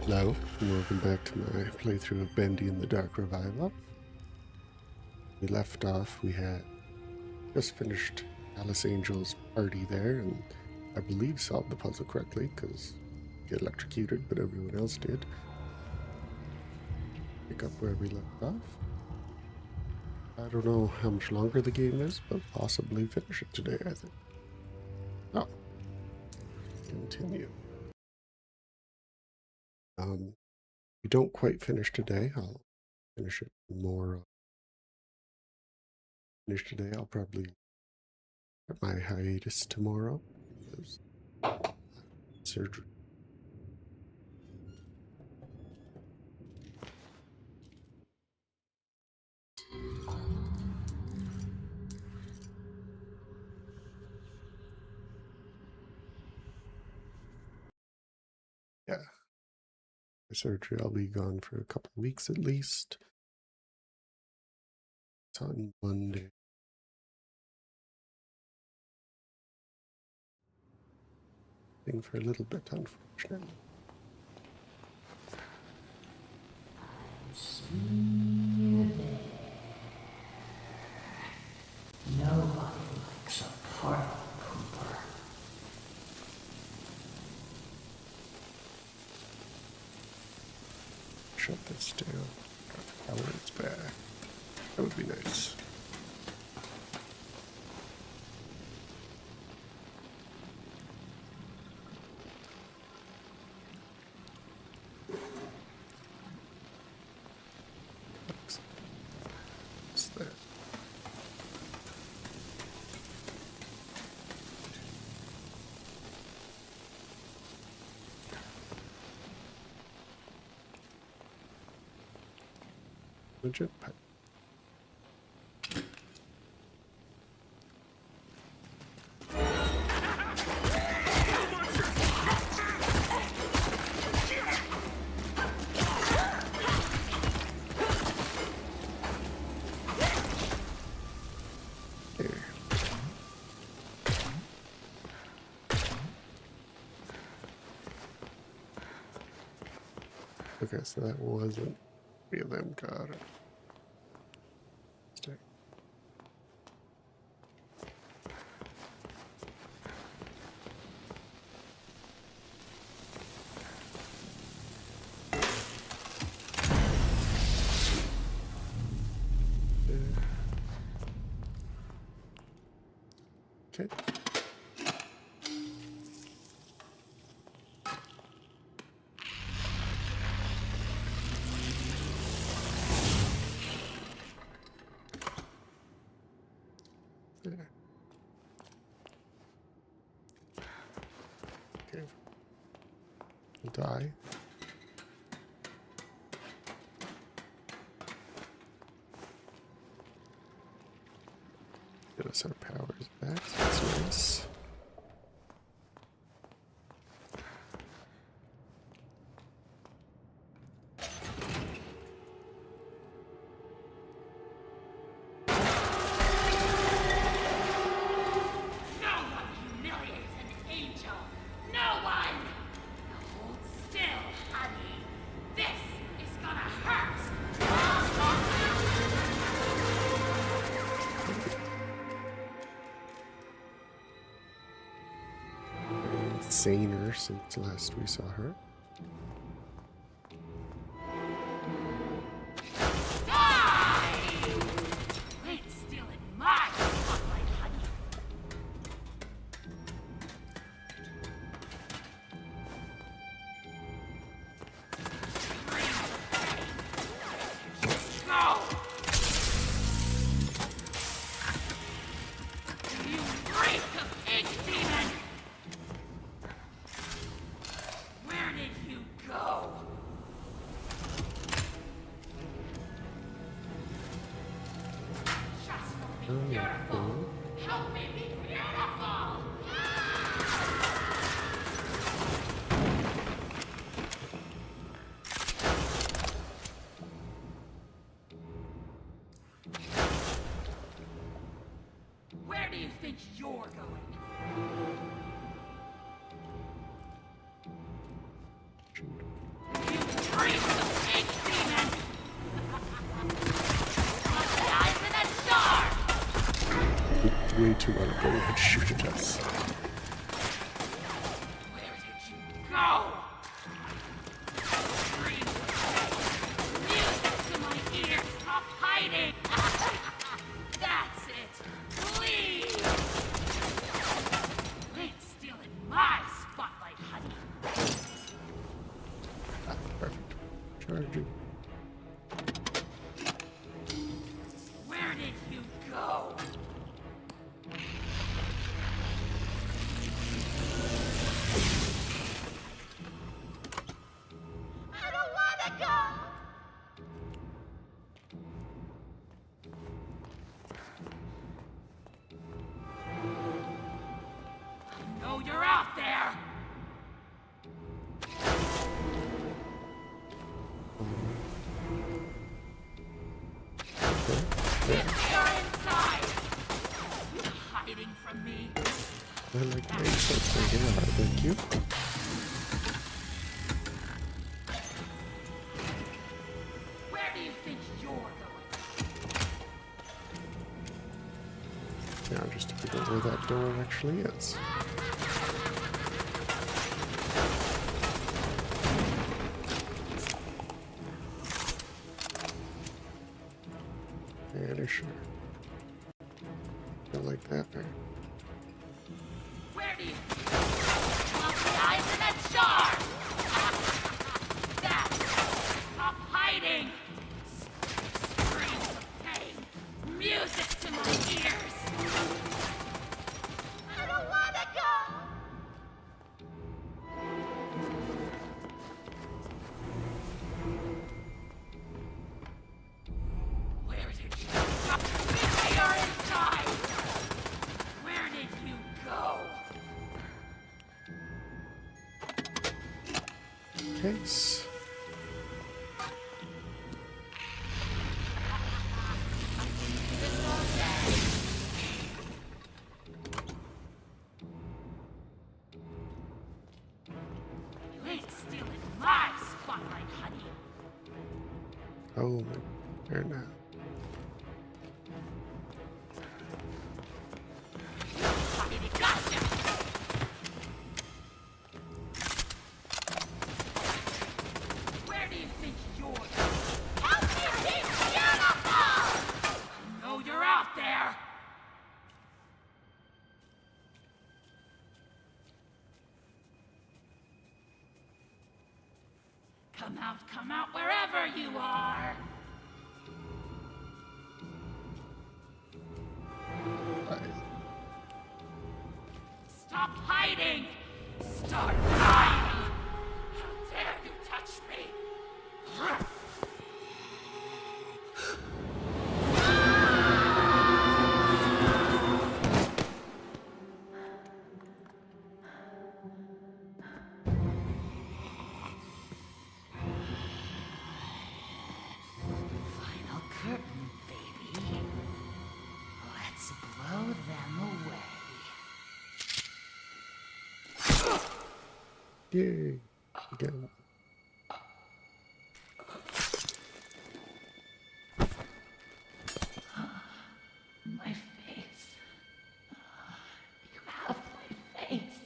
Hello, and welcome back to my playthrough of Bendy in the Dark Revival. We left off, we had just finished Alice Angel's party there, and I believe solved the puzzle correctly, because he got electrocuted, but everyone else did. Pick up where we left off. I don't know how much longer the game is, but possibly finish it today, I think. Oh. Continue. We don't quite finish today. I'll finish it more. Finish today. I'll probably at my hiatus tomorrow. Surgery. Yeah. My surgery, I'll be gone for a couple of weeks at least. It's on Monday. Thing for a little bit, unfortunately. Nobody likes a party pooper. Shut this down. Power its back. That would be nice. What's that? A jetpack. Okay, so that wasn't three of them. Got it. Stay. Okay. There. Okay. We'll die. Get us our powers back. So that's nice. Saner since last we saw her. Help me be beautiful! Where do you think you're going? You Screams of pink demon! Got the eyes in that star! Way too well going to shoot at us. Where did you go? Screams of pain. Music to my ears. Stop hiding. That's it. Please. Ain't stealing my spotlight, honey. Ah, perfect. Charging. Where did you go? I don't wanna go. I know you're out there. If you're inside, hiding from me. I like my insults where they are, thank you. Where do you think you're going? Now just to figure out where that door actually is. Yeah, sure. Don't like that there. Where do you want the eyes in that jar? That's it. Stop hiding. Screams of pain. Music to my ears. I don't wanna go. Where did you go? They are inside. Where did you go? Case. This all day. You ain't stealing my spotlight, honey. Oh, there now. Hiding, gotcha. Where do you think you're going? Help me be beautiful! I know you're out there. Come out wherever you are. I, Stop hiding! Start lying! How dare you touch me! Final curtain, baby. Let's blow them away. yay. Again. My face. You have my face.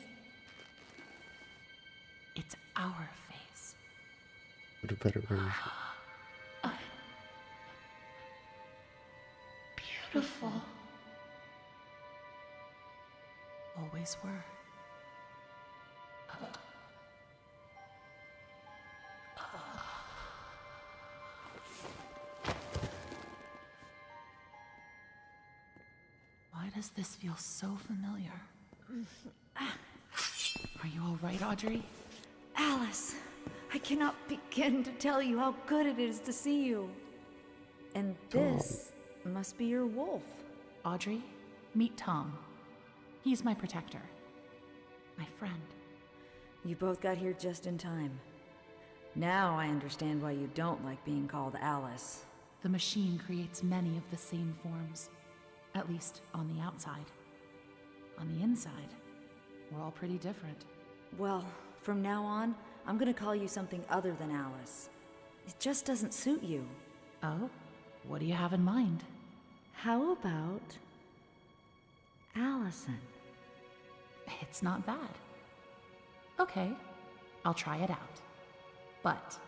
It's our face. What a better version. Beautiful. Always were. Why does this feel so familiar? Are you all right, Audrey? Alice, I cannot begin to tell you how good it is to see you. And this must be your wolf. Audrey, meet Tom. He's my protector. My friend. You both got here just in time. Now I understand why you don't like being called Alice. The machine creates many of the same forms. At least on the outside. On the inside, we're all pretty different. Well, from now on, I'm gonna call you something other than Alice. It just doesn't suit you. Oh? What do you have in mind? How about Allison? It's not bad. Okay, I'll try it out. But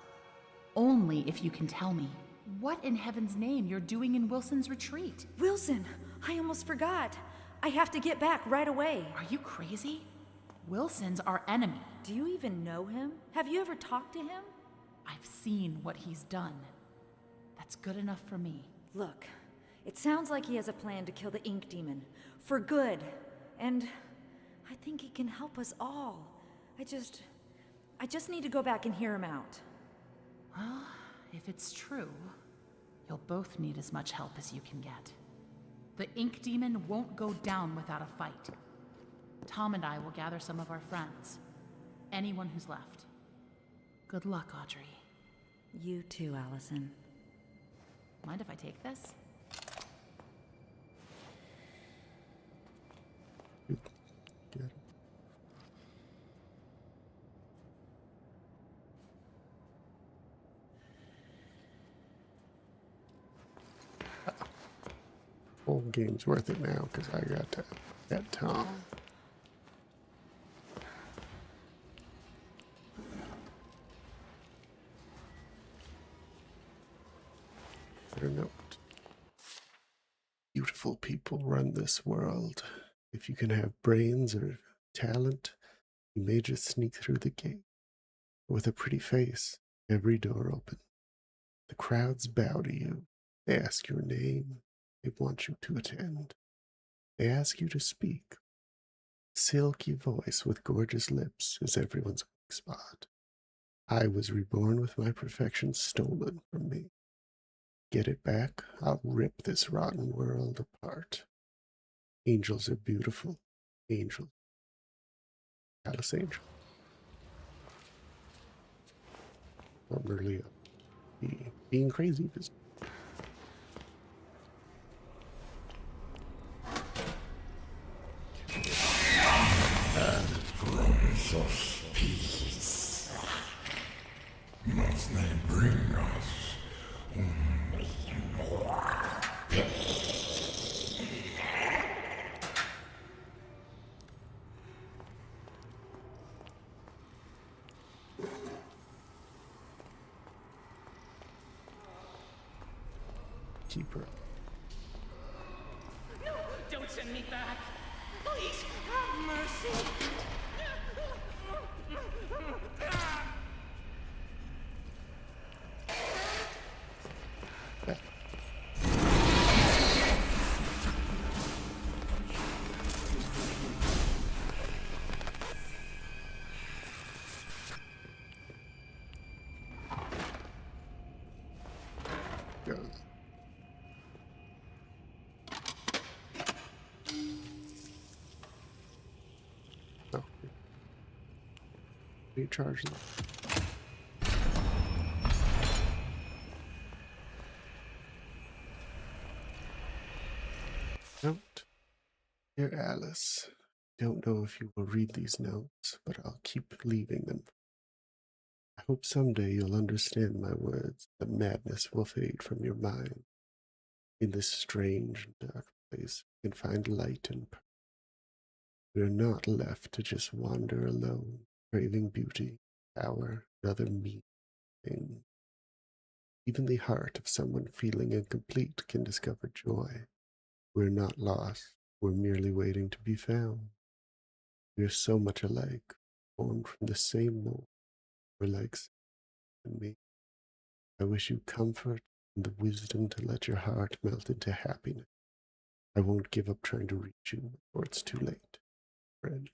only if you can tell me what in heaven's name you're doing in Wilson's retreat. Wilson, I almost forgot. I have to get back right away. Are you crazy? Wilson's our enemy. Do you even know him? Have you ever talked to him? I've seen what he's done. That's good enough for me. Look, it sounds like he has a plan to kill the ink demon. For good. And I think he can help us all. I just need to go back and hear him out. Well, if it's true, you'll both need as much help as you can get. The ink demon won't go down without a fight. Tom and I will gather some of our friends. Anyone who's left. Good luck, Audrey. You too, Allison. Mind if I take this? Get it. Whole game's worth it now because I got that Tom. Better note. Beautiful people run this world. If you can have brains or talent, you may just sneak through the gate. With a pretty face, every door open. The crowds bow to you. They ask your name. They want you to attend. They ask you to speak. Silky voice with gorgeous lips is everyone's weak spot. I was reborn with my perfection stolen from me. Get it back, I'll rip this rotten world apart. Angels are beautiful. Angels. Alice Angel. Formerly being crazy business. Promise us peace. Must they bring us only more pain? Keep her. No, don't send me back. Please, have mercy. Go. Oh. Recharge them. Note. Dear Alice, don't know if you will read these notes, but I'll keep leaving them. I hope someday you'll understand my words. The madness will fade from your mind. In this strange and dark place, you can find light and purpose. We are not left to just wander alone, craving beauty, power, and other mean things. Even the heart of someone feeling incomplete can discover joy. We're not lost. We're merely waiting to be found. We are so much alike, formed from the same mold. We're like and me. I wish you comfort and the wisdom to let your heart melt into happiness. I won't give up trying to reach you before it's too late. Fred.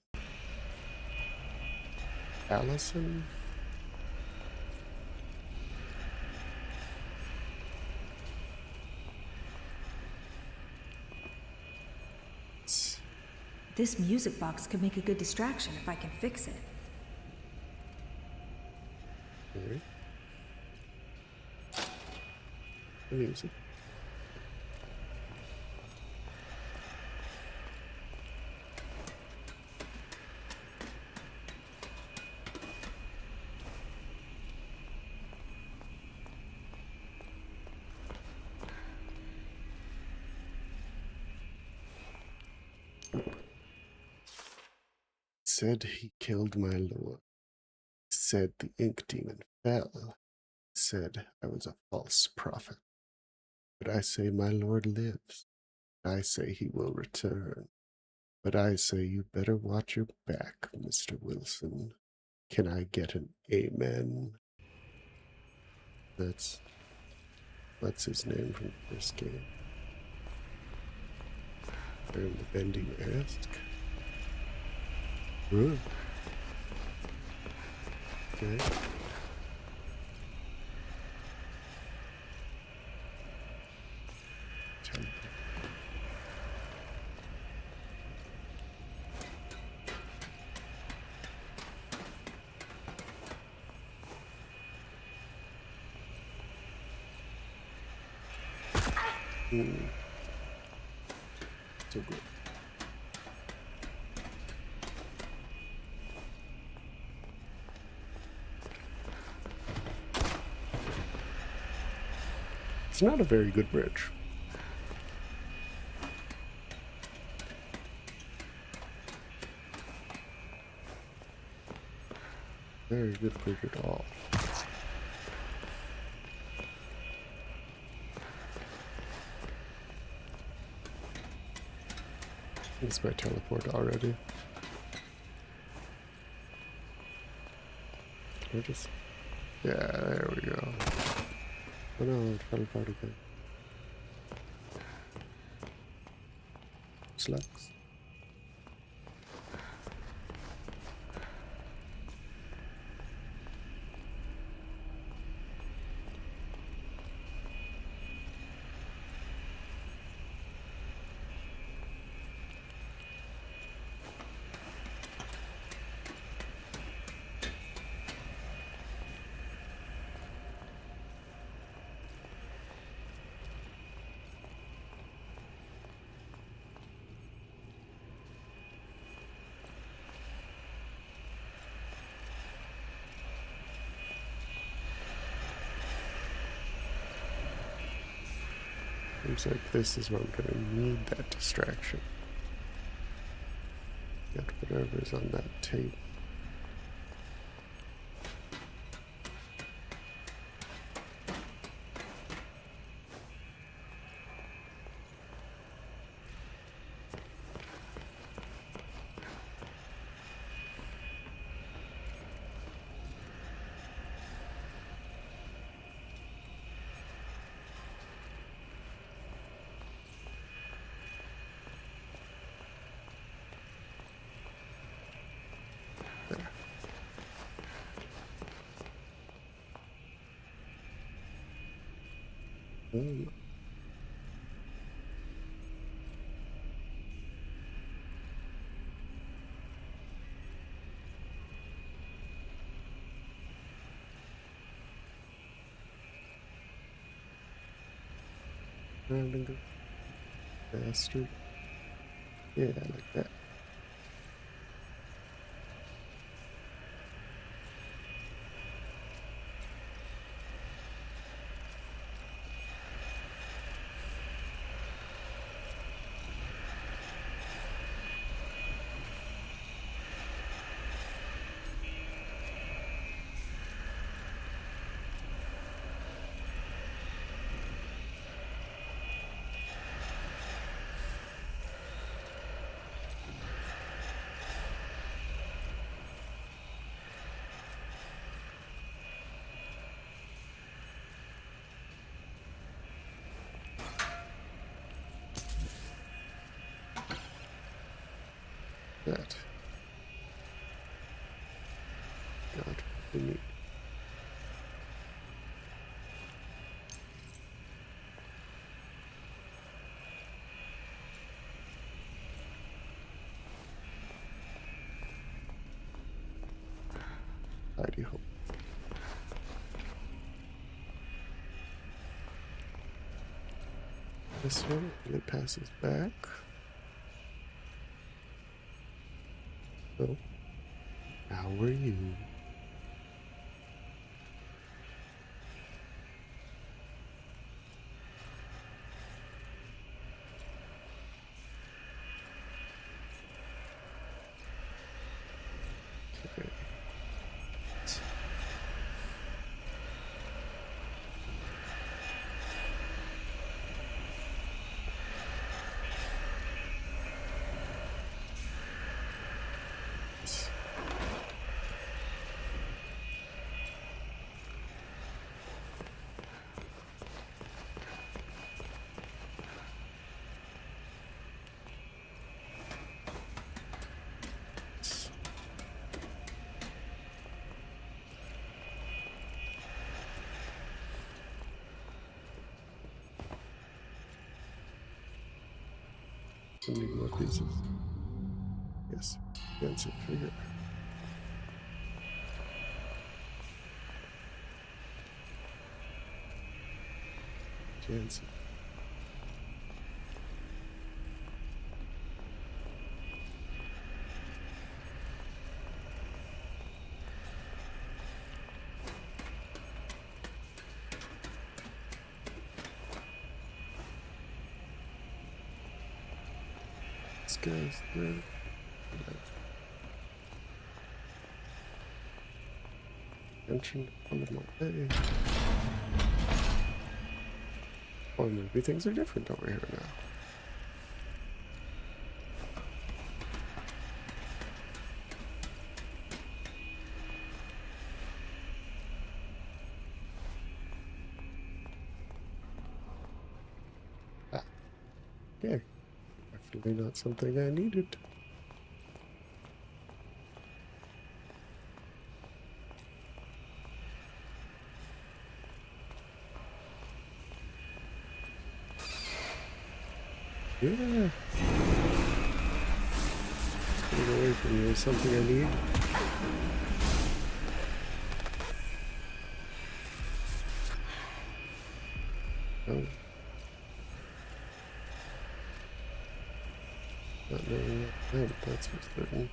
Allison? This music box could make a good distraction if I can fix it. Okay. The music. said he killed my lord. He said the ink demon fell. He said I was a false prophet. But I say my lord lives. I say he will return. But I say you better watch your back, Mr. Wilson. Can I get an amen? What's his name from the first game? Wearing the Bendy mask. Ooh. Okay. So good. It's not a very good bridge. Very good bridge at all. It's my teleport already. Can I just... Yeah, there we go. Oh no, teleport again. Slugs. Seems like this is where I'm gonna need that distraction. Get whatever's on that tape. There. Round and go. Bastard. Yeah, like that. That. God, we need. Heidi hope. This one, and it passes back. So, how are you? some Enigma pieces. Yes, fancy figure. Fancy. This guy's there. Attention on the way. Oh, maybe things are different over here now. Ah, okay. Definitely not something I needed. Yeah. Getting away from you is something I need. Oh. Not knowing what meant, that's for certain.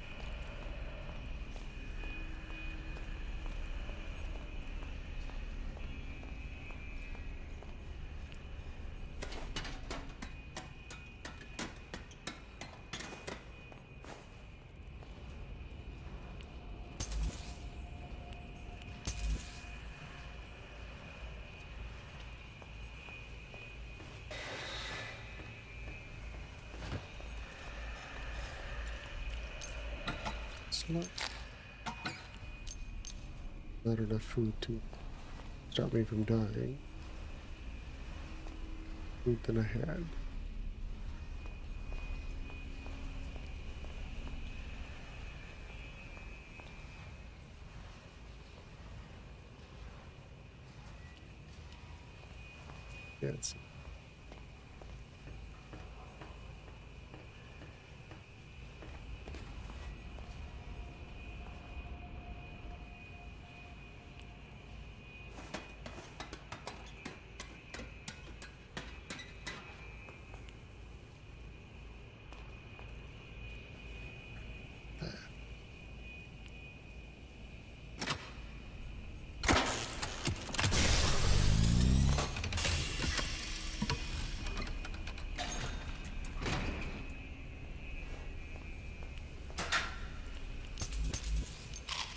Not enough food to stop me from dying. Food than I had. Yes.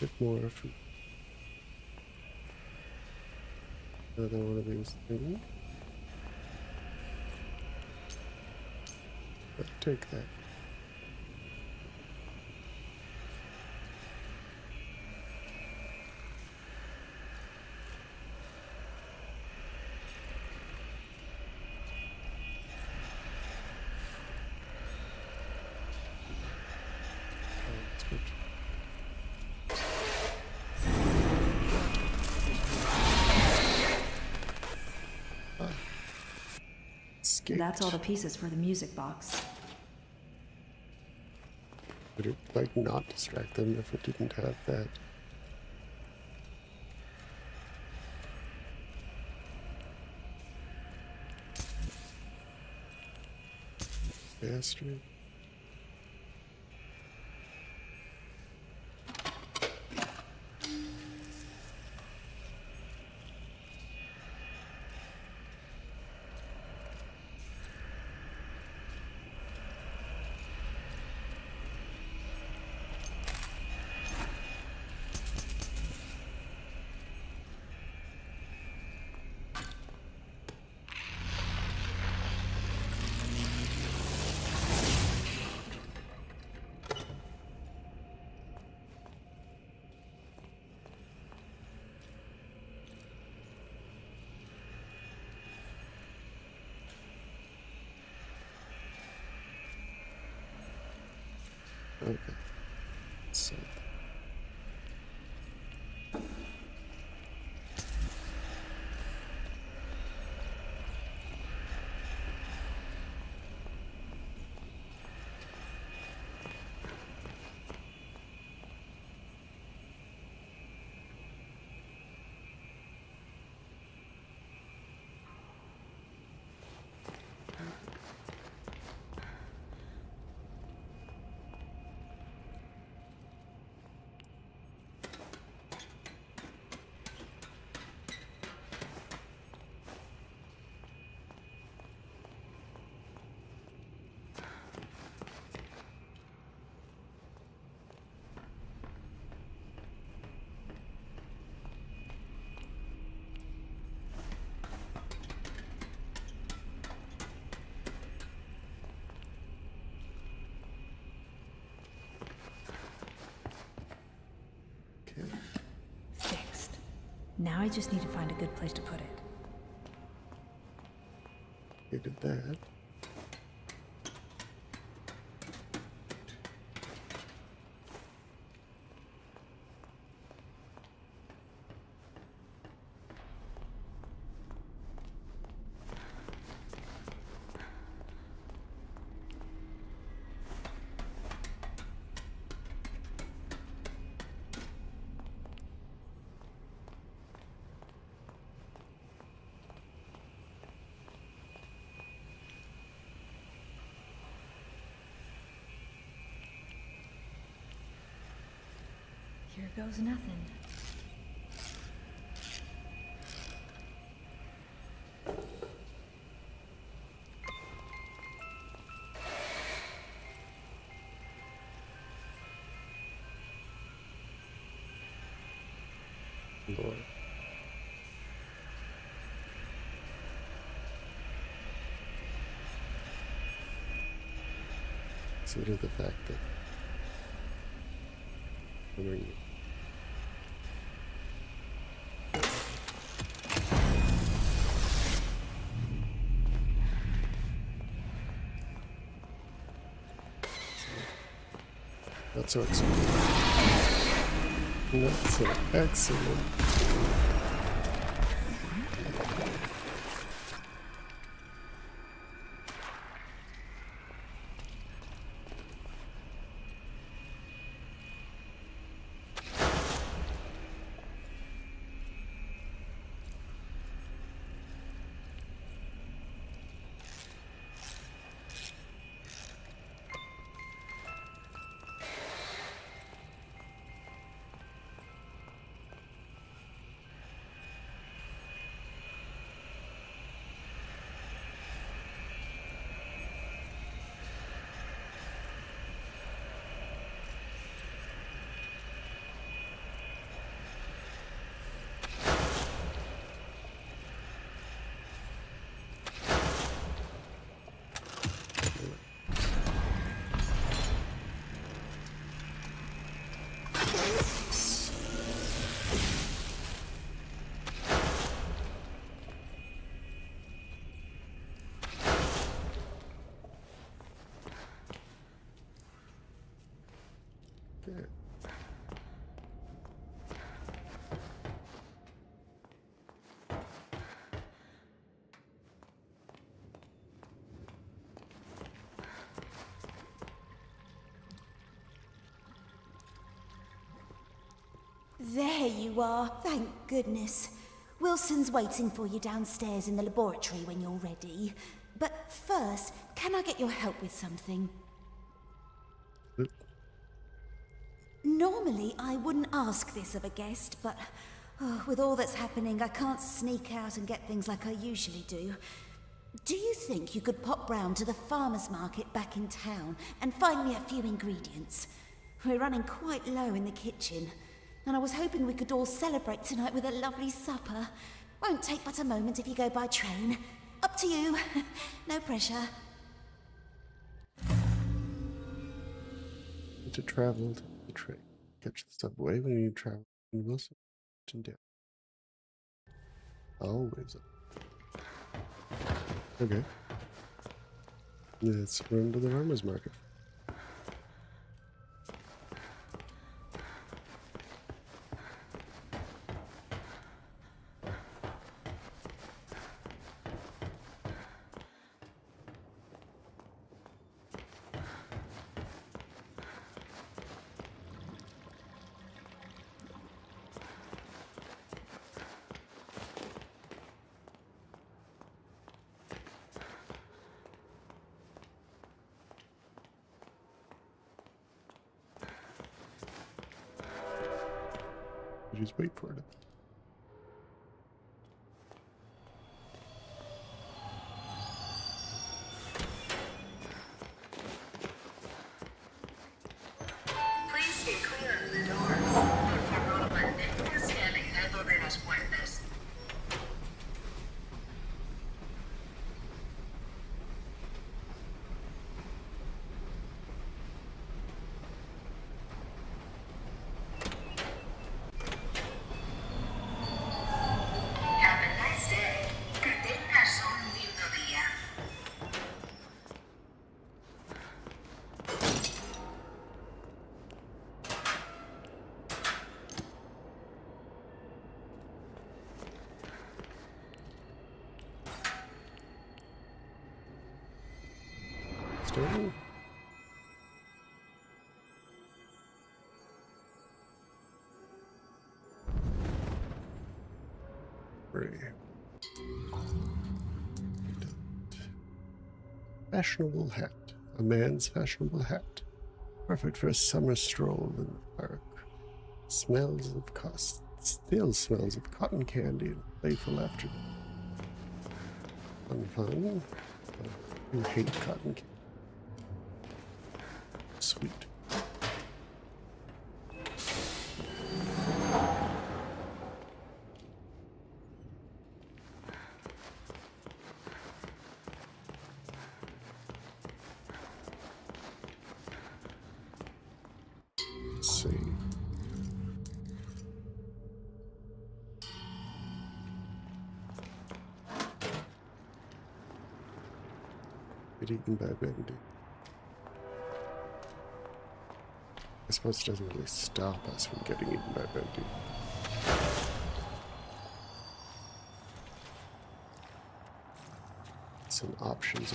Bit more food. Another one of these things. I'll take that. That's good. Escaped. That's all the pieces for the music box. Would it, like, not distract them if it didn't have that? Bastard. Okay. So. Now I just need to find a good place to put it. I did that. Here goes nothing. Lord. Consider the fact that wondering not so excellent. Not so excellent. Okay. There you are, thank goodness. Wilson's waiting for you downstairs in the laboratory when you're ready. But first, can I get your help with something? Normally, I wouldn't ask this of a guest, but with all that's happening, I can't sneak out and get things like I usually do. Do you think you could pop round to the farmer's market back in town and find me a few ingredients? We're running quite low in the kitchen, and I was hoping we could all celebrate tonight with a lovely supper. Won't take but a moment if you go by train. Up to you. No pressure. To travel to the train. Catch the subway when you travel in Wilson and down. Always up. Okay. Let's run to the farmer's market. Just wait for it. Please stay clear of the door. Por favor, manténgase alejado de las puertas. Interesting. Fashionable hat. A man's fashionable hat. Perfect for a summer stroll in the park. Still smells of cotton candy and playful afternoon. Fun. You hate cotton candy. Sweet. Let's see. Get eaten by Bendy. I suppose it doesn't really stop us from getting eaten by Bendy. Some options.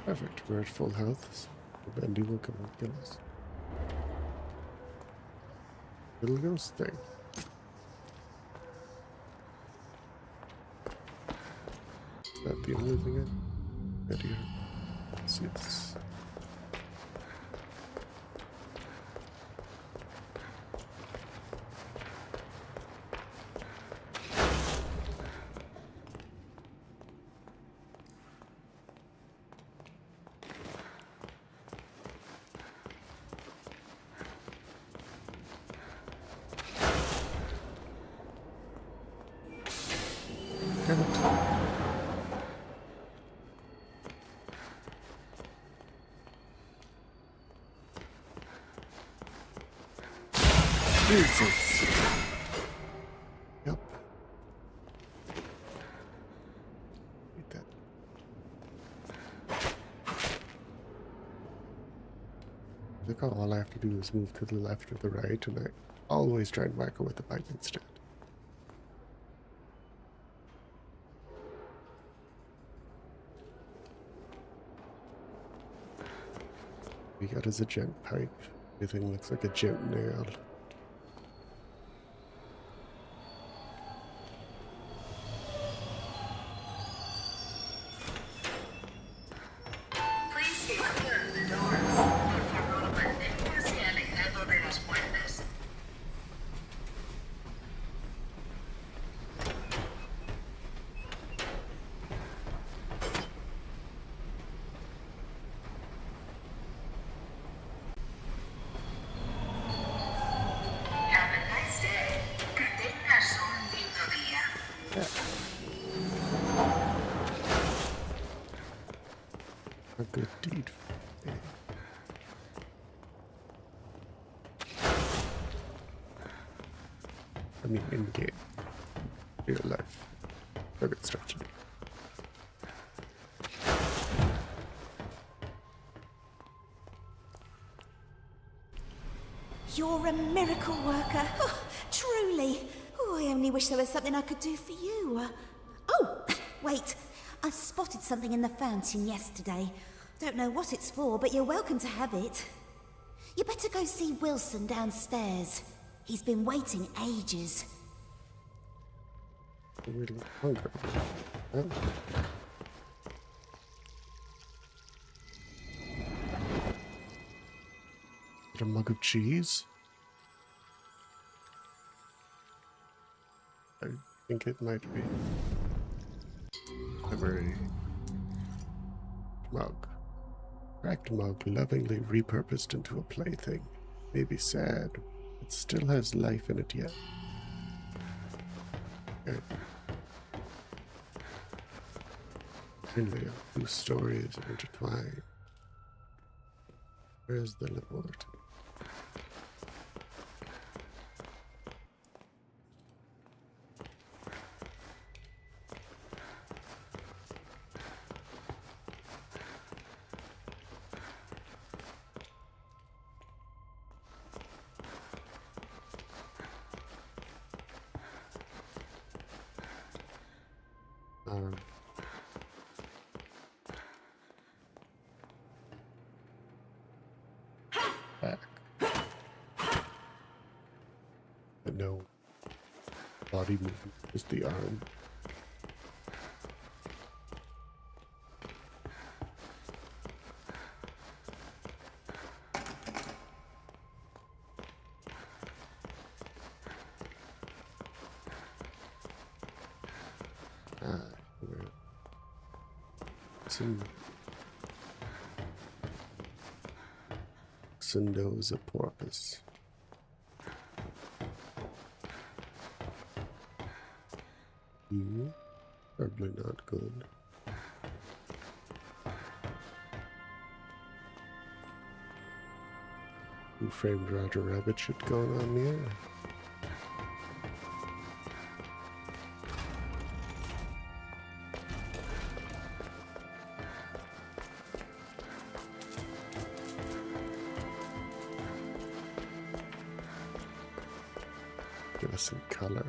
Perfect. We're at full health. So Bendy will come and kill us. Little ghost thing. Is that the only thing I get here? Yes. Damn it. Jesus. Yep. Eat that. Look how all I have to do is move to the left or the right, and I always try and whack her with the pipe instead. We got us a gent pipe. Everything looks like a gent nail. Please stay clear of the door. Por favor, manténgase alejado de las puertas. Have a nice day. Que tengas un lindo día. A good deed. I mean, in game. Real life. I got stuff to do. You're a miracle worker. Oh, truly. Oh, I only wish there was something I could do for you. Oh, wait. I spotted something in the fountain yesterday. Don't know what it's for, but you're welcome to have it. You better go see Wilson downstairs. He's been waiting ages. I'm really hungry. Oh. Get a mug of cheese? I think it might be a very mug. Cracked mug lovingly repurposed into a plaything. Maybe sad, but still has life in it yet. Okay. Finally, our two stories are intertwined. Where's the report? Back. But no body movement, just the arm. Here. Syndos a porpoise. Probably not good. Who framed Roger Rabbit shit going on here? Give us some color.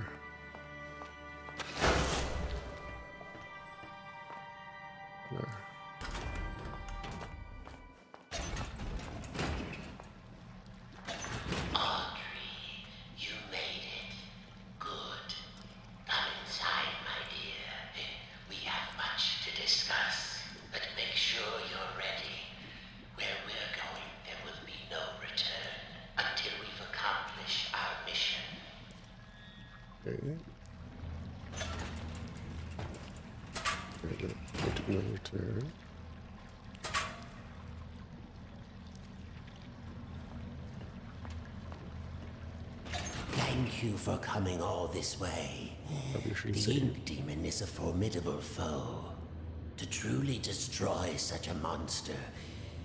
No return. Thank you for coming all this way. The Ink Demon is a formidable foe. To truly destroy such a monster,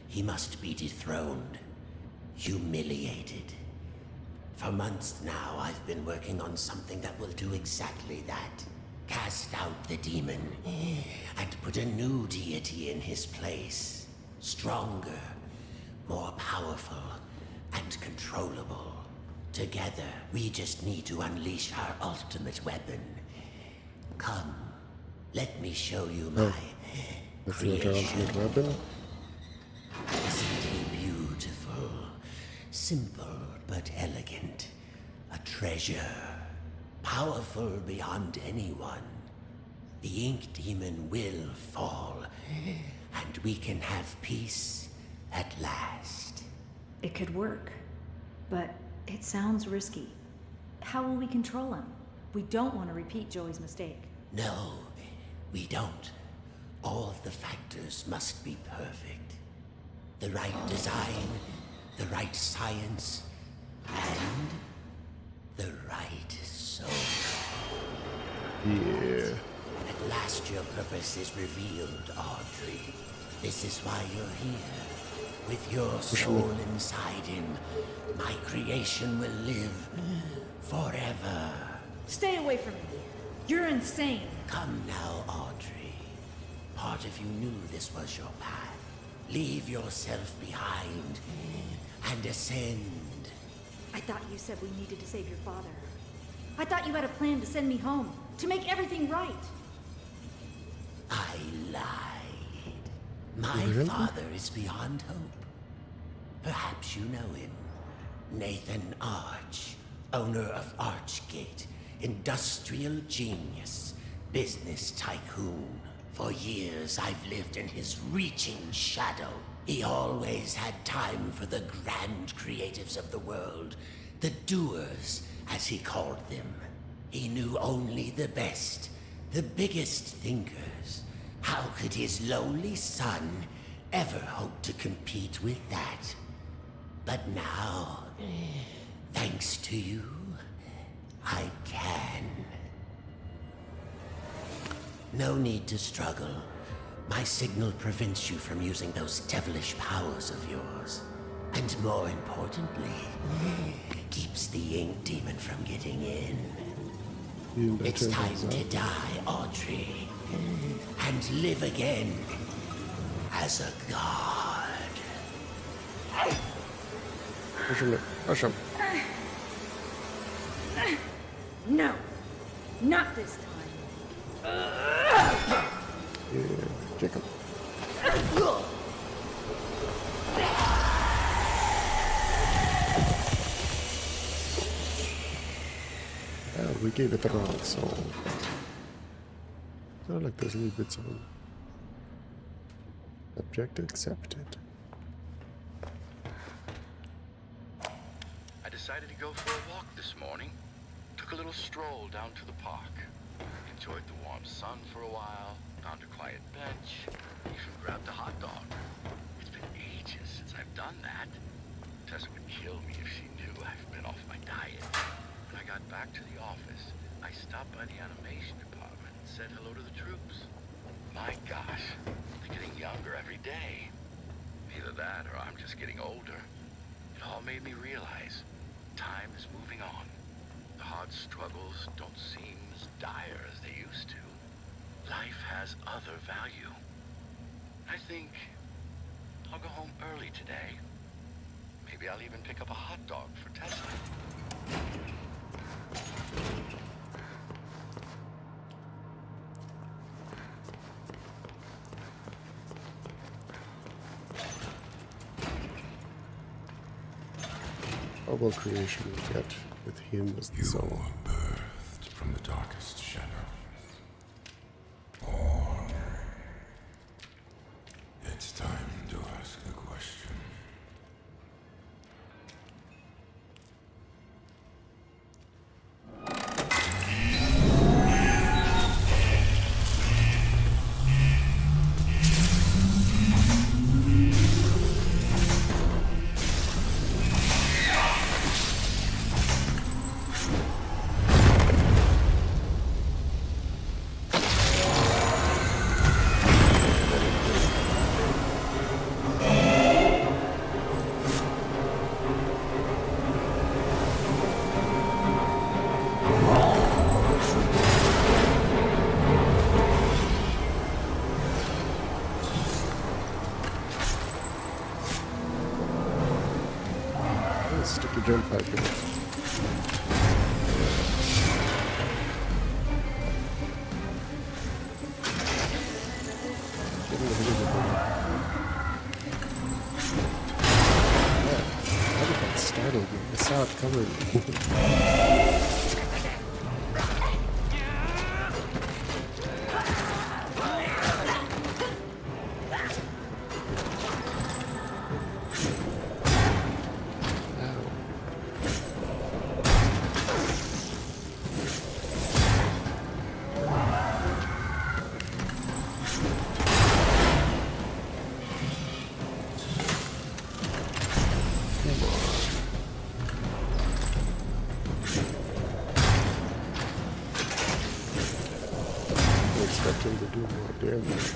he must be dethroned, humiliated. For months now, I've been working on something that will do exactly that. Cast out the demon, and put a new deity in his place. Stronger, more powerful, and controllable. Together, we just need to unleash our ultimate weapon. Come, let me show you my That's not our ultimate weapon? Isn't he beautiful? Simple but elegant. A treasure. Powerful beyond anyone. The Ink Demon will fall, and we can have peace at last. It could work, but it sounds risky. How will we control him? We don't want to repeat Joey's mistake. No, we don't. All the factors must be perfect. The right design, the right science, and the right soul. Yeah. At last your purpose is revealed, Audrey. This is why you're here. With your soul inside him, my creation will live forever. Stay away from me. You're insane. Come now, Audrey. Part of you knew this was your path. Leave yourself behind and ascend. I thought you said we needed to save your father. I thought you had a plan to send me home, to make everything right. I lied. My father is beyond hope. Perhaps you know him. Nathan Arch, owner of Archgate, industrial genius, business tycoon. For years I've lived in his reaching shadow. He always had time for the grand creatives of the world, the doers, as he called them. He knew only the best, the biggest thinkers. How could his lowly son ever hope to compete with that? But now, thanks to you, I can. No need to struggle. My signal prevents you from using those devilish powers of yours. And more importantly, keeps the ink demon from getting in. It's time to die, Audrey. And live again as a god. Push him. No, not this time. Yeah, kick him. Oh, we gave it the wrong soul. Oh, look, there's a little bits on. Subject accepted. I decided to go for a walk this morning. Took a little stroll down to the park. Enjoyed the warm sun for a while. Found a quiet bench. Even grabbed a hot dog. It's been ages since I've done that. Tessa would kill me if she knew I've been off my diet. When I got back to the office, I stopped by the animation department and said hello to the troops. My gosh, they're getting younger every day. Either that or I'm just getting older. It all made me realize time is moving on. The hard struggles don't seem as dire as they used to. Life has other value. I think I'll go home early today. Maybe I'll even pick up a hot dog for Tessa. Bubble creation we get with him was the You soul. were birthed from the darkest shadow. Born. It's time to ask the question. Stick your jump pipe in. How did that startle me? I saw it coming. I expect him to do more damage.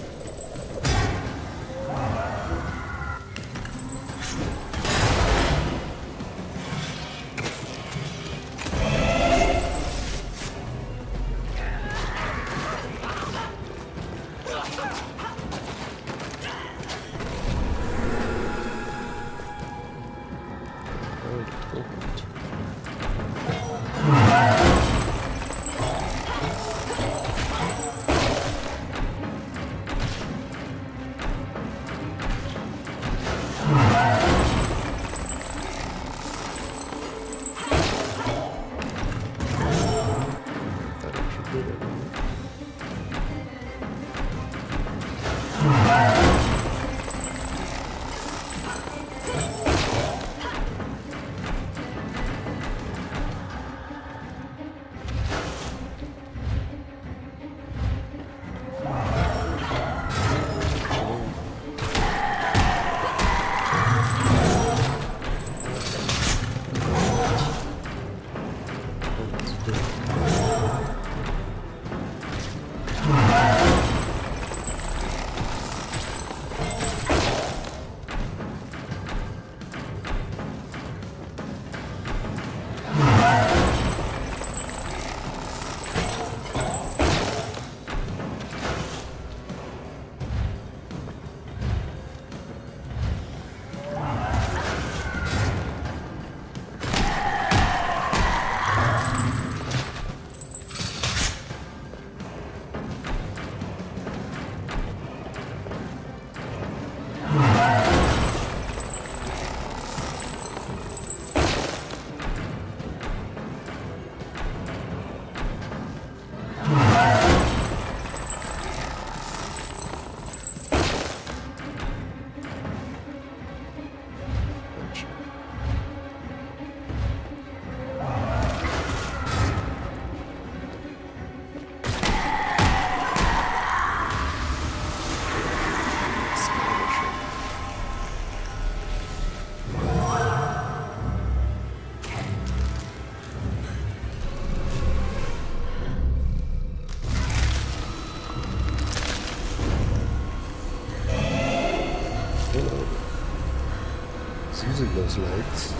using those legs.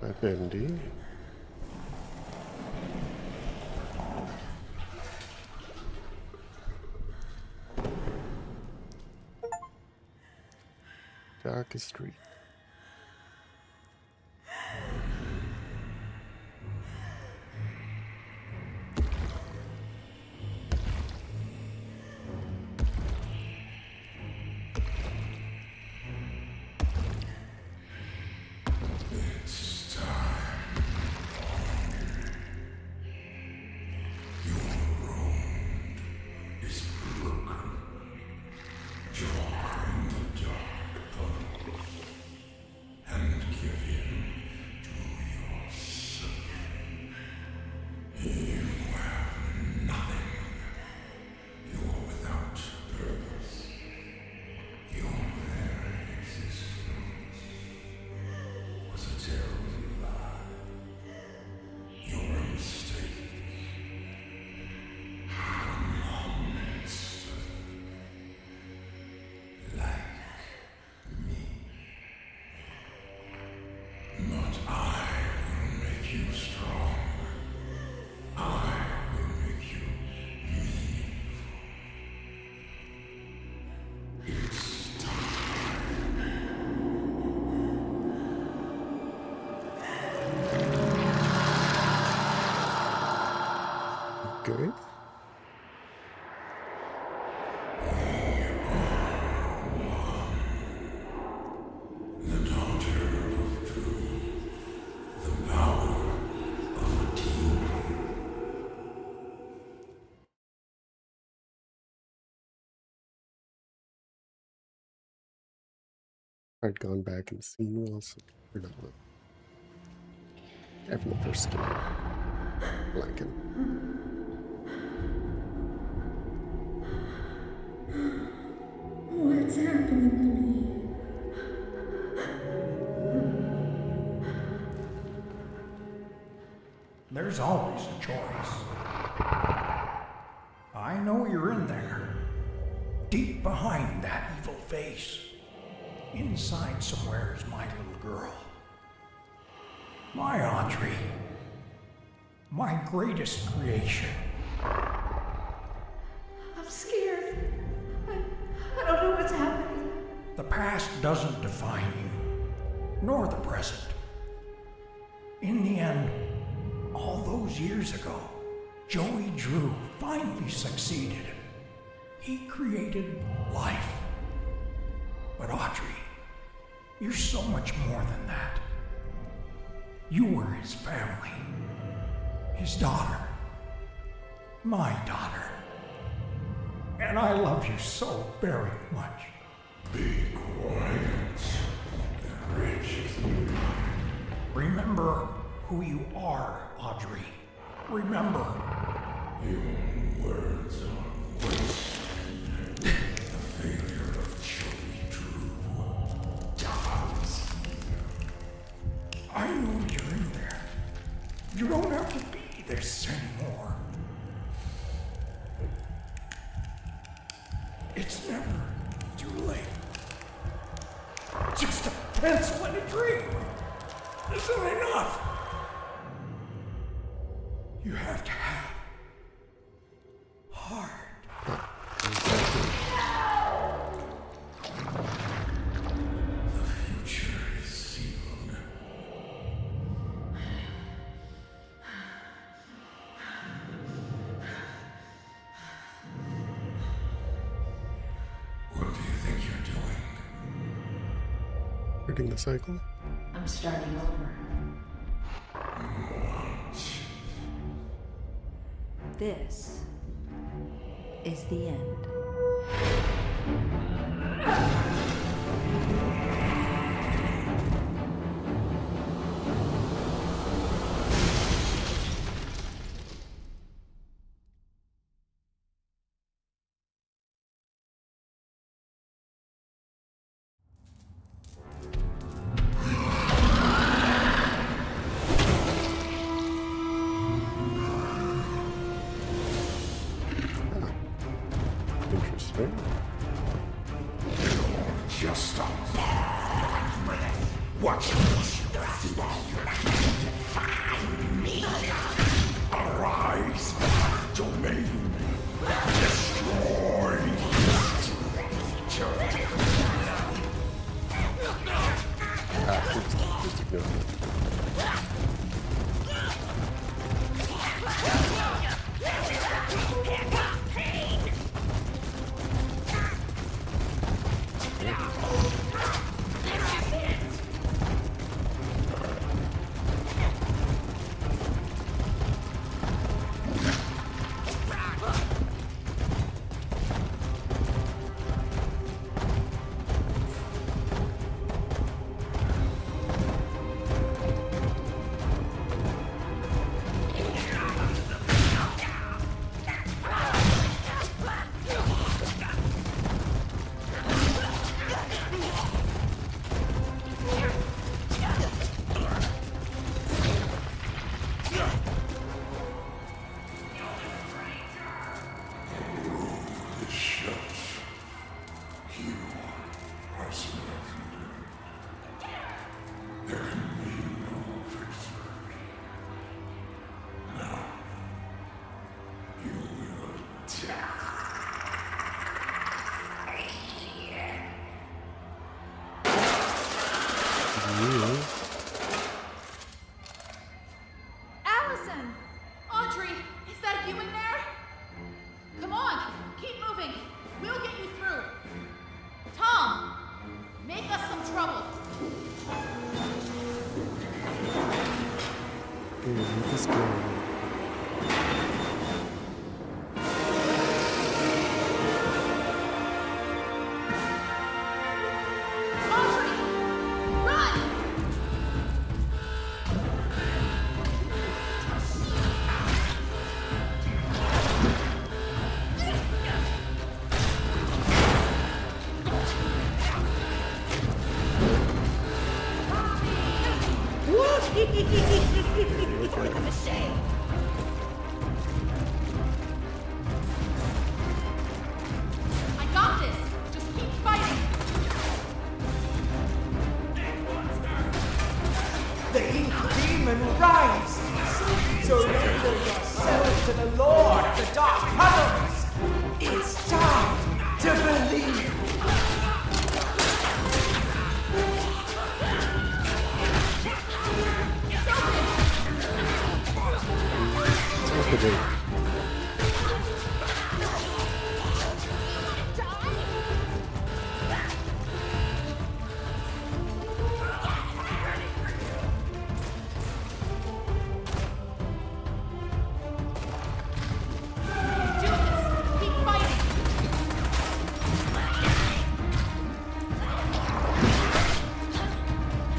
By Bendy. Darkest street. It's time. Your road is broken. Jar in the dark tunnel and give in to yourself. You have nothing. You're without purpose. Your very existence was a terrible lie. You're a mistake. A monster. Like me. But I will make you strong. I will make you meaningful. It's time. Okay. The daughter of truth. The power of a demon. I'd gone back and seen Wilson. Or not Wilson. After the first game. Blanking. What's happening to me? There's always a choice. I know you're in there. Deep behind that evil face. Inside somewhere is my little girl. My Audrey. My greatest creation. I'm scared. I don't know what's happening. The past doesn't define you, nor the present. In the end, all those years ago, Joey Drew finally succeeded. He created life. But Audrey, you're so much more than that. You were his family, his daughter, my daughter. And I love you so very much. Be quiet. The rich Remember who you are, Audrey. Remember. Your words are waste. The failure of Joey Drew dies. I know you're in there. You don't have to be this anymore. It's never too late. Just a pencil and a dream isn't enough. You have to have heart. The future is sealed. What do you think you're doing? Breaking the cycle. I'm starting over. This is the end. Right. Just a pawn. Watch this. Find me. Arise, domain. Destroy this creature. Just ignore it. Allison! Audrey, is that you in there? Come on, keep moving. We'll get you through. Tom, make us some trouble. Let's go. I got this. Just keep fighting. The ink demon rises, surrender yourself to the Lord of the Dark Puddles. It's time to believe. Do this. Keep fighting.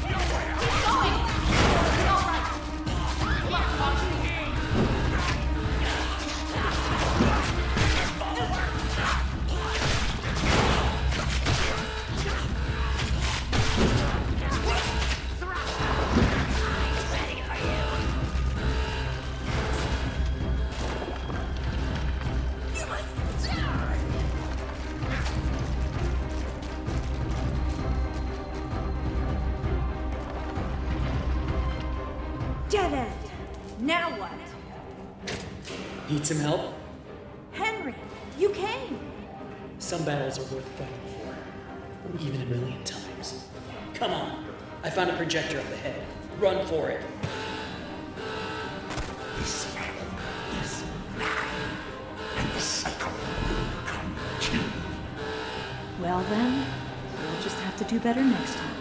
Keep going. It's all right. Left, Audrey. Dead end. Now what? Need some help? Henry, you came. Some battles are worth fighting for, even a million times. Come on, I found a projector up ahead. Run for it. This battle is mine, and the cycle will continue. Well then, we'll just have to do better next time.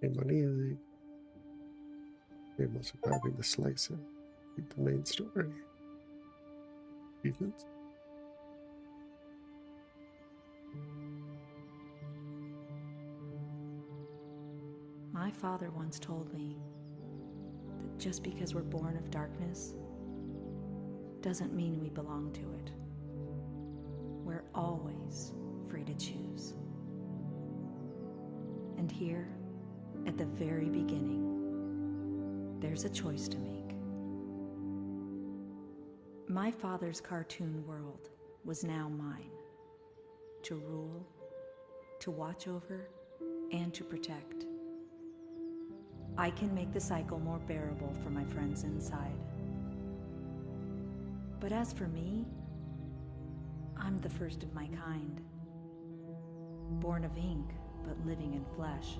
Game uneasy. Game also grabbing the slicer. Read the main story. Achievements. My father once told me that just because we're born of darkness doesn't mean we belong to it. We're always free to choose. And here, at the very beginning, there's a choice to make. My father's cartoon world was now mine, to rule, to watch over, and to protect. I can make the cycle more bearable for my friends inside. But as for me, I'm the first of my kind. Born of ink, but living in flesh.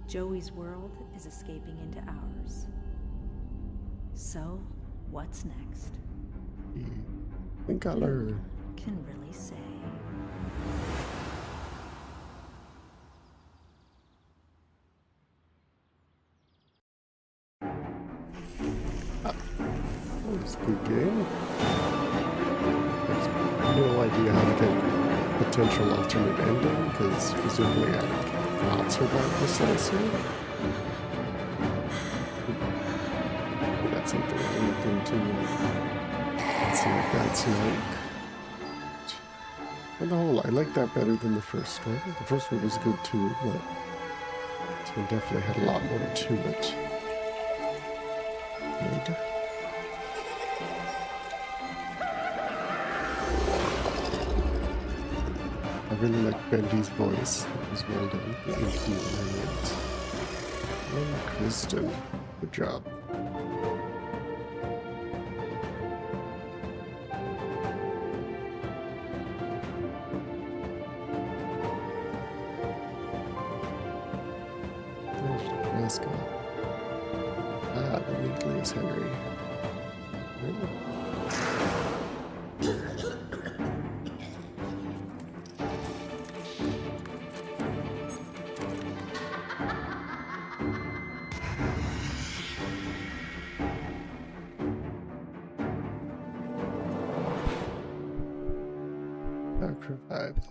Joey's world is escaping into ours. So, what's next? Pink color. Can really say. That was a good game. There's no idea how to get potential alternate ending, because presumably I cannot survive the slicer. That's something I look into and see what that's like. On the whole, I like that better than the first one. The first one was good too, but this one definitely had a lot more to it. Good. I really like Bendy's voice. It was well done. The ink variant. And Kristen. Good job. There's Nebraska. Ah, the meatless Henry. Dark Revival.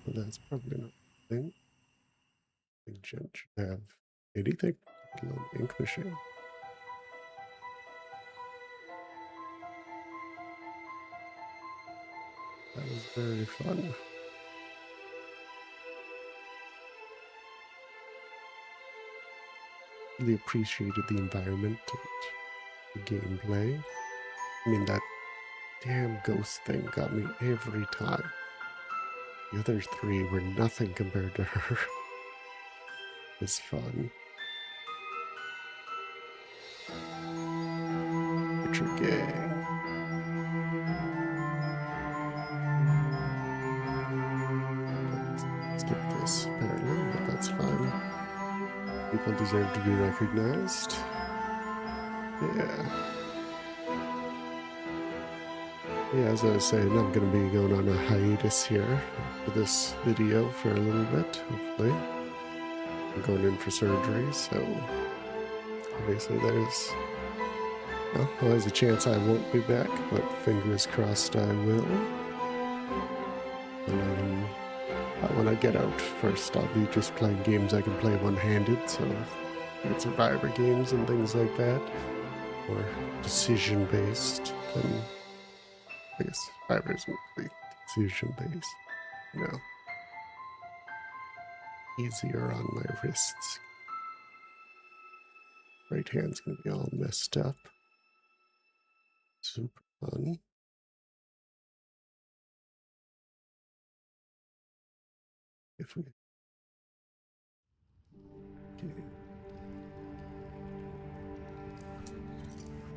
Well, that's probably not a thing. I think Jen should have anything, let alone ink machine. That was very fun. Really appreciated the environment and the gameplay. I mean, that damn ghost thing got me every time. The other three were nothing compared to her. It was fun. Richard Gang. Skip this, apparently, but that's fine. People deserve to be recognized. Yeah. Yeah, as I was saying, I'm going to be going on a hiatus here for this video for a little bit, hopefully. I'm going in for surgery, so obviously there's a chance I won't be back, but fingers crossed I will. And when I get out, first I'll be just playing games I can play one-handed, so like survivor games and things like that, or decision-based, and I guess survivor isn't really decision-based, you know. Easier on my wrists. Right hand's gonna be all messed up. Super fun. If we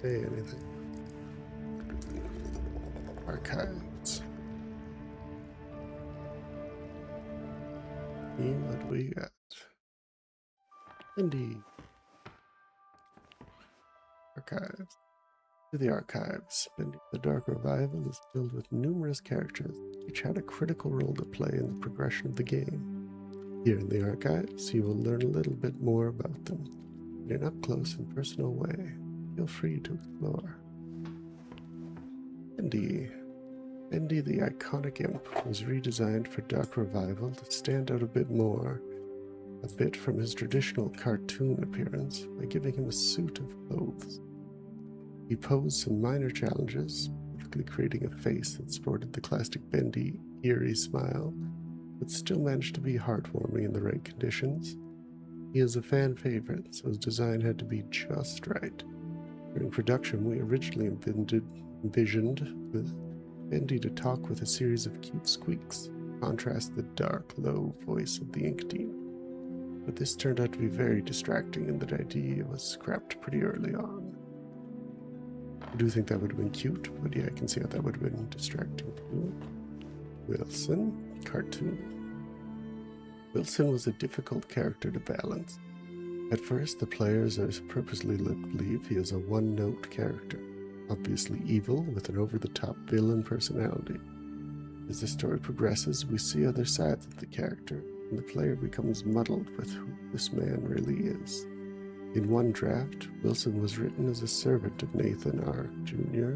Say anything. Archives. See what we got. Bendy. Archives. To the archives. Bendy the Dark Revival is filled with numerous characters, each had a critical role to play in the progression of the game. Here in the archives, you will learn a little bit more about them in an up-close and personal way. Feel free to explore. Bendy. Bendy the Iconic Imp was redesigned for Dark Revival to stand out a bit from his traditional cartoon appearance by giving him a suit of clothes. He posed some minor challenges, specifically creating a face that sported the classic Bendy eerie smile, but still managed to be heartwarming in the right conditions. He is a fan favorite, so his design had to be just right. During production, we originally envisioned Bendy to talk with a series of cute squeaks, to contrast the dark, low voice of the Ink Demon. But this turned out to be very distracting, and that idea was scrapped pretty early on. I do think that would have been cute, but yeah, I can see how that would have been distracting too. Wilson, cartoon. Wilson was a difficult character to balance. At first, the players are purposely led to believe he is a one-note character, obviously evil with an over-the-top villain personality. As the story progresses, we see other sides of the character, and the player becomes muddled with who this man really is. In one draft, Wilson was written as a servant of Nathan R. Jr.,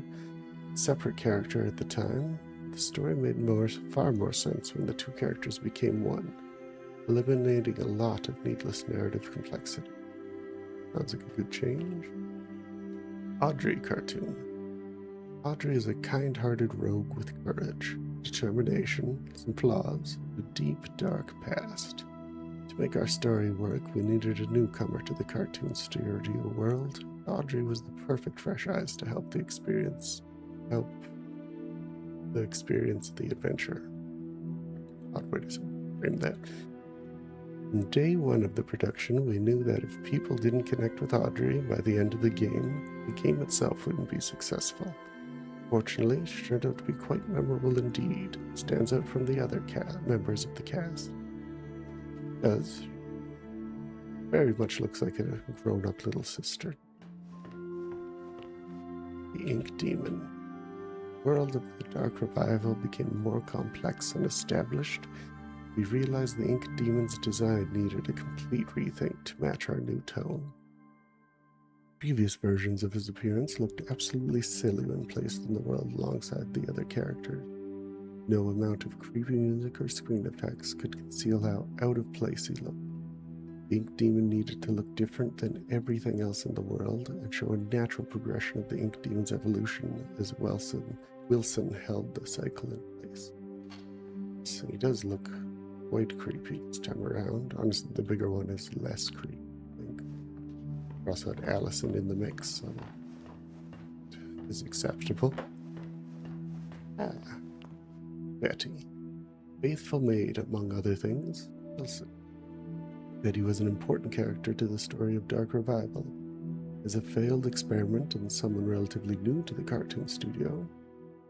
a separate character at the time. The story made far more sense when the two characters became one, eliminating a lot of needless narrative complexity. Sounds like a good change. Audrey cartoon. Audrey is a kind-hearted rogue with courage, determination, some flaws, a deep, dark past. To make our story work, we needed a newcomer to the cartoon studio world. Audrey was the perfect fresh eyes to help the experience of the adventure. Odd way to frame that. From day one of the production, we knew that if people didn't connect with Audrey by the end of the game itself wouldn't be successful. Fortunately, she turned out to be quite memorable indeed. Stands out from the other members of the cast. Does very much looks like a grown-up little sister. The Ink Demon. The world of the Dark Revival became more complex and established. We realized the Ink Demon's design needed a complete rethink to match our new tone. Previous versions of his appearance looked absolutely silly when placed in the world alongside the other characters. No amount of creepy music or screen effects could conceal how out of place he looked. The Ink Demon needed to look different than everything else in the world and show a natural progression of the Ink Demon's evolution as Wilson held the cycle in place. So he does look quite creepy this time around. Honestly, the bigger one is less creepy, I think. We also had Allison in the mix, so it is acceptable. Betty. Faithful maid, among other things. Wilson. Betty was an important character to the story of Dark Revival. As a failed experiment and someone relatively new to the cartoon studio,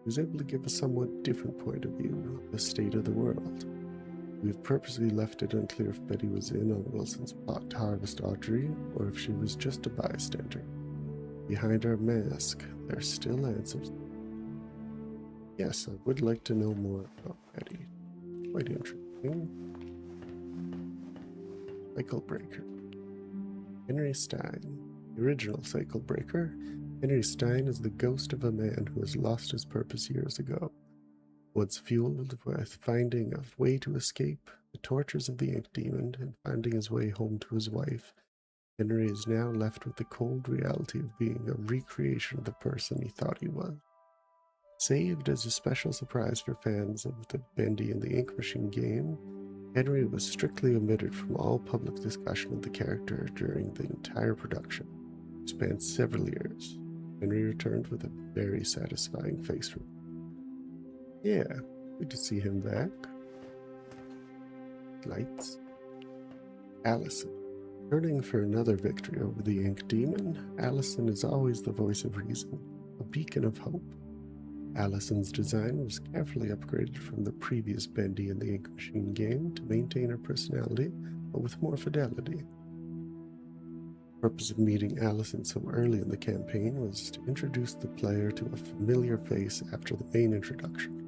he was able to give a somewhat different point of view of the state of the world. We've purposely left it unclear if Betty was in on Wilson's plot to harvest Audrey, or if she was just a bystander. Behind our mask, there are still answers. Yes, I would like to know more about Betty. Quite interesting. Cycle Breaker. Henry Stein. The original Cycle Breaker. Henry Stein is the ghost of a man who has lost his purpose years ago. Once fueled with finding a way to escape the tortures of the Ink Demon and finding his way home to his wife, Henry is now left with the cold reality of being a recreation of the person he thought he was. Saved as a special surprise for fans of the Bendy and the Ink Machine game, Henry was strictly omitted from all public discussion of the character during the entire production, which spanned several years. Henry returned with a very satisfying face reveal. Yeah, good to see him back. Lights. Allison. Yearning for another victory over the Ink Demon, Allison is always the voice of reason, a beacon of hope. Allison's design was carefully upgraded from the previous Bendy in the Ink Machine game to maintain her personality, but with more fidelity. The purpose of meeting Allison so early in the campaign was to introduce the player to a familiar face after the main introduction.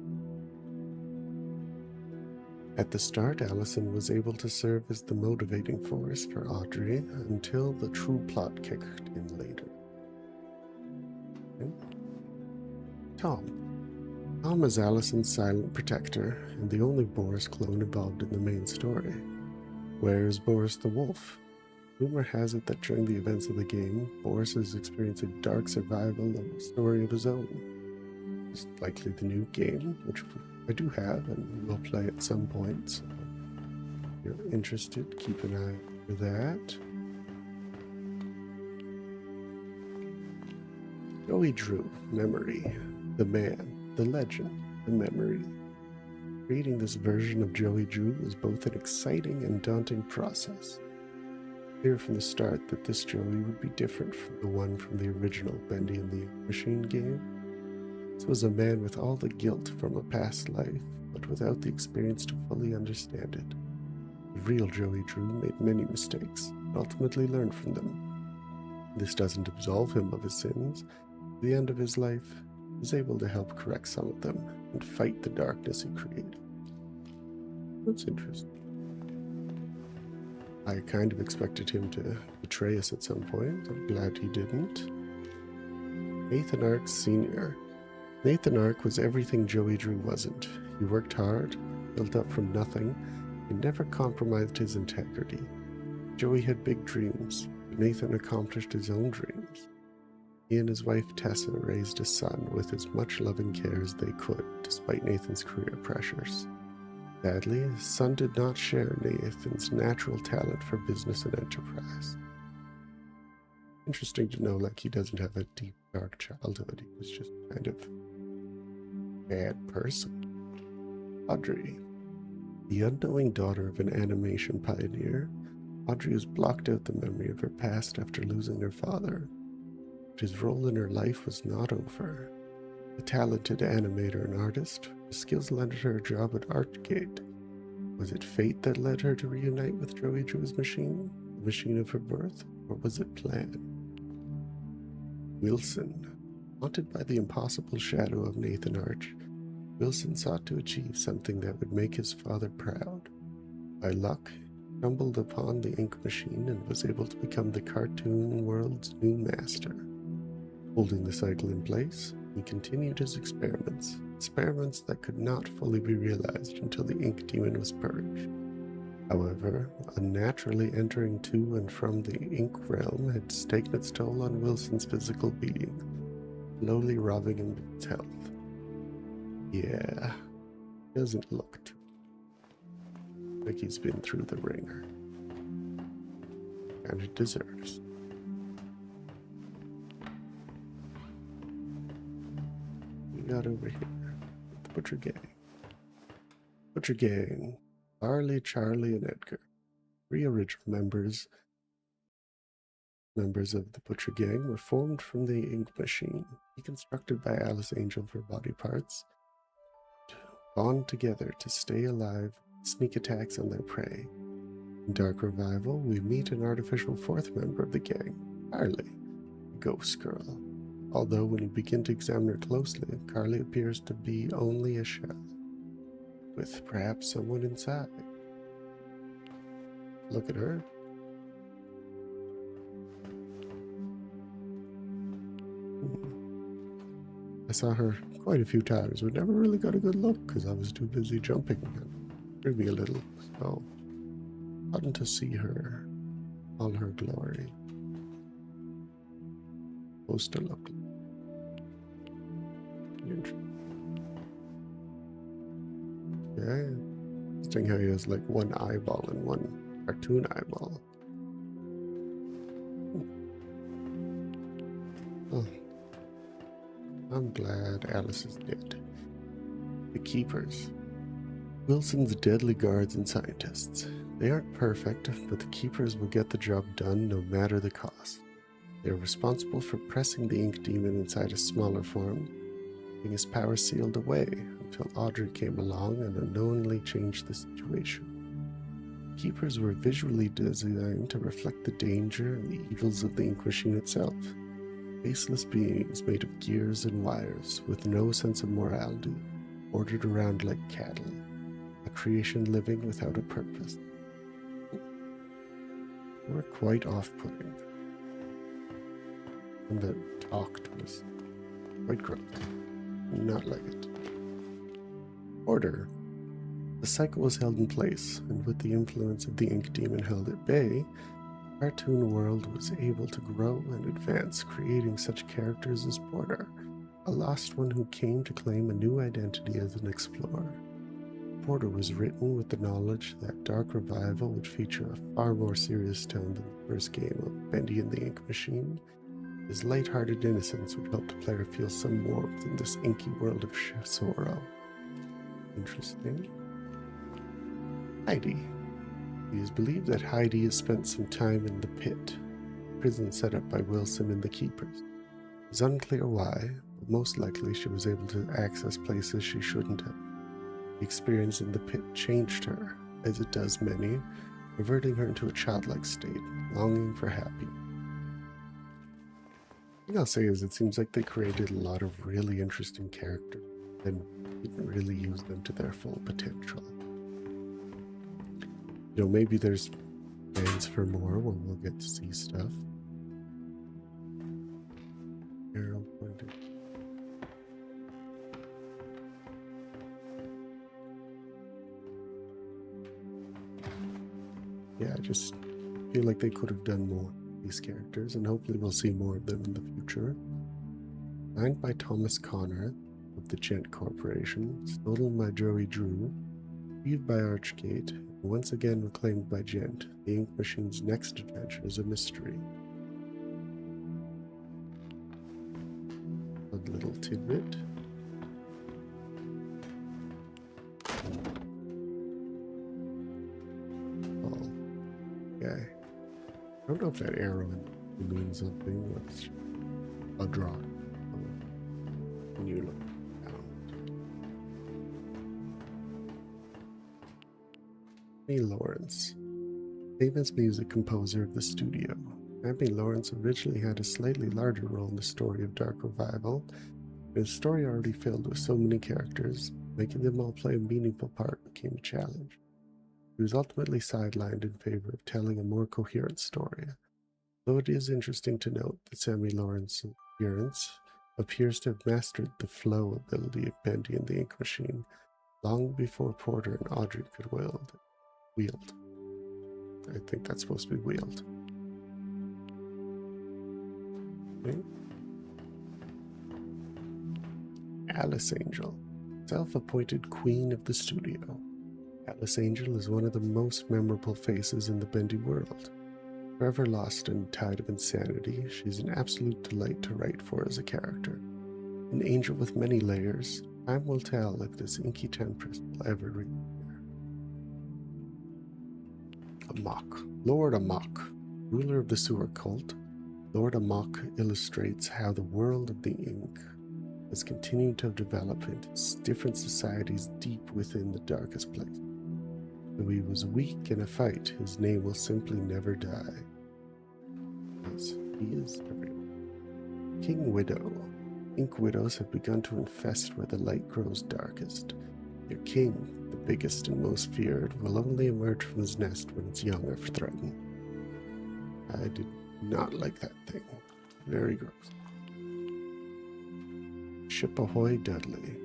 At the start, Allison was able to serve as the motivating force for Audrey until the true plot kicked in later. Tom. Tom is Allison's silent protector and the only Boris clone involved in the main story. Where is Boris the Wolf? Rumor has it that during the events of the game, Boris is experiencing dark survival of a story of his own. It's likely the new game, which I do have and will play at some point, so if you're interested, keep an eye for that. Joey Drew, Memory, the man, the legend, the memory. Creating this version of Joey Drew was both an exciting and daunting process. Clear from the start that this Joey would be different from the one from the original Bendy and the Machine game. This was a man with all the guilt from a past life, but without the experience to fully understand it. The real Joey Drew made many mistakes, and ultimately learned from them. This doesn't absolve him of his sins. At the end of his life, he was able to help correct some of them, and fight the darkness he created. That's interesting. I kind of expected him to betray us at some point. I'm glad he didn't. Nathan Ark Sr. Nathan Ark was everything Joey Drew wasn't. He worked hard, built up from nothing, and never compromised his integrity. Joey had big dreams, but Nathan accomplished his own dreams. He and his wife Tessa raised a son with as much loving care as they could, despite Nathan's career pressures. Sadly, his son did not share Nathan's natural talent for business and enterprise. Interesting to know, like, he doesn't have a deep, dark childhood. He was just kind of bad person. Audrey. The unknowing daughter of an animation pioneer, Audrey has blocked out the memory of her past after losing her father. But his role in her life was not over. A talented animator and artist, her skills landed her a job at Artgate. Was it fate that led her to reunite with Joey Drew's machine, the machine of her birth, or was it plan? Wilson. Haunted by the impossible shadow of Nathan Arch, Wilson sought to achieve something that would make his father proud. By luck, he stumbled upon the ink machine and was able to become the cartoon world's new master. Holding the cycle in place, he continued his experiments that could not fully be realized until the ink demon was purged. However, unnaturally entering to and from the ink realm had taken its toll on Wilson's physical being, slowly robbing him of his health. Yeah, doesn't look too like he's been through the ringer. And it deserves. We got over here with the Butcher Gang. Butcher Gang, Barley, Charlie, and Edgar. 3 original members of the Butcher Gang were formed from the ink machine, deconstructed by Alice Angel for body parts, bond together to stay alive, sneak attacks on their prey. In Dark Revival, we meet an artificial 4th member of the gang, Carly, a ghost girl. Although when you begin to examine her closely, Carly appears to be only a shell, with perhaps someone inside. Look at her. I saw her quite a few times, but never really got a good look because I was too busy jumping and threw me a little, so fun to see her, all her glory. Supposed to look. Yeah, interesting how he has like one eyeball and one cartoon eyeball. Oh. I'm glad Alice is dead. The Keepers. Wilson's deadly guards and scientists. They aren't perfect, but the Keepers will get the job done no matter the cost. They are responsible for pressing the ink demon inside a smaller form, keeping his power sealed away until Audrey came along and unknowingly changed the situation. Keepers were visually designed to reflect the danger and the evils of the ink machine itself. Faceless beings made of gears and wires, with no sense of morality, ordered around like cattle, a creation living without a purpose. They were quite off-putting. And the talked was quite gross. Not like it. Order. The cycle was held in place, and with the influence of the ink demon held at bay, the cartoon world was able to grow and advance, creating such characters as Porter, a lost one who came to claim a new identity as an explorer. Porter was written with the knowledge that Dark Revival would feature a far more serious tone than the first game of Bendy and the Ink Machine. His light-hearted innocence would help the player feel some warmth in this inky world of sorrow. Interesting. Heidi. It is believed that Heidi has spent some time in the pit, a prison set up by Wilson and the Keepers. It's unclear why, but most likely she was able to access places she shouldn't have. The experience in the pit changed her, as it does many, reverting her into a childlike state, longing for happiness. The thing I'll say is it seems like they created a lot of really interesting characters and didn't really use them to their full potential. You know, maybe there's plans for more where we'll get to see stuff. Arrow pointed. Yeah, I just feel like they could have done more with these characters, and hopefully we'll see more of them in the future. Signed by Thomas Connor of the Gent Corporation, stolen by Joey Drew, retrieved by Archgate, and once again reclaimed by Gent, the Ink Machine's next adventure is a mystery. A little tidbit. Oh, okay. I don't know if that arrow means something. Let's I'll draw it. When you look down. Sammy Lawrence, famous music composer of the studio. Sammy Lawrence originally had a slightly larger role in the story of Dark Revival, but his story already filled with so many characters, making them all play a meaningful part became a challenge. He was ultimately sidelined in favor of telling a more coherent story, though it is interesting to note that Sammy Lawrence's appearance appears to have mastered the flow ability of Bendy and the Ink Machine long before Porter and Audrey could wield. I think that's supposed to be wield. Okay. Alice Angel, self-appointed queen of the studio. Alice Angel is one of the most memorable faces in the Bendy world. Forever lost in a tide of insanity, she's an absolute delight to write for as a character. An angel with many layers, time will tell if this inky temptress will ever reappear. Amok. Lord Amok, ruler of the sewer cult, Lord Amok illustrates how the world of the ink has continued to develop into different societies deep within the darkest place. Though he was weak in a fight, his name will simply never die. Yes, he is everywhere. King Widow. Ink widows have begun to infest where the light grows darkest. Your king, the biggest and most feared, will only emerge from his nest when its young are threatened. I did not like that thing. Very gross. Ship Ahoy Dudley.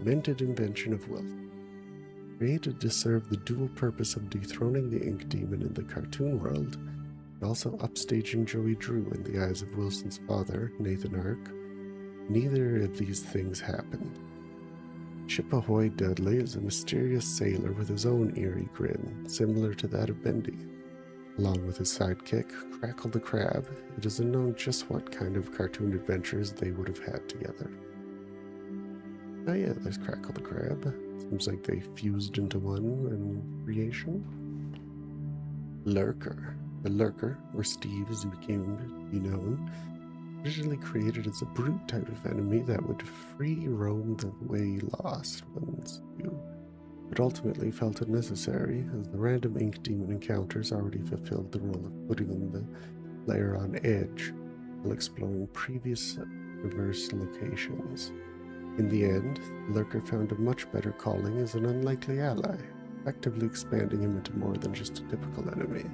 Minted invention of Wilson. Created to serve the dual purpose of dethroning the ink demon in the cartoon world, but also upstaging Joey Drew in the eyes of Wilson's father, Nathan Ark. Neither of these things happened. Ship Ahoy Dudley is a mysterious sailor with his own eerie grin, similar to that of Bendy. Along with his sidekick, Crackle the Crab, it is unknown just what kind of cartoon adventures they would have had together. Oh yeah, there's Crackle the Crab. Seems like they fused into one in creation. Lurker. The Lurker, or Steve as he became to be known, originally created as a brute type of enemy that would free roam the way lost ones do, but ultimately felt it necessary as the random ink demon encounters already fulfilled the role of putting the player on edge while exploring previous reverse locations. In the end, Lurker found a much better calling as an unlikely ally, effectively expanding him into more than just a typical enemy.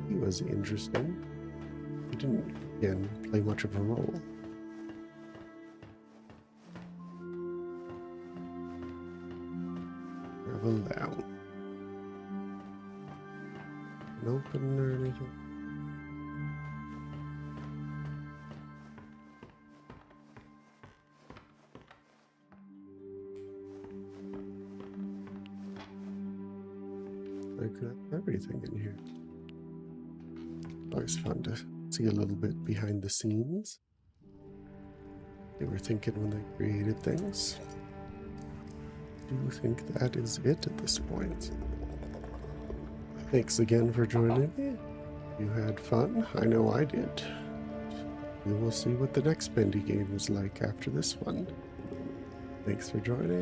He was interesting. He didn't, again, play much of a role. Travel down. An open or anything? I got everything in here. Always fun to see a little bit behind the scenes. They were thinking when they created things. I do think that is it at this point. Thanks again for joining me. You had fun. I know I did. We will see what the next Bendy game is like after this one. Thanks for joining.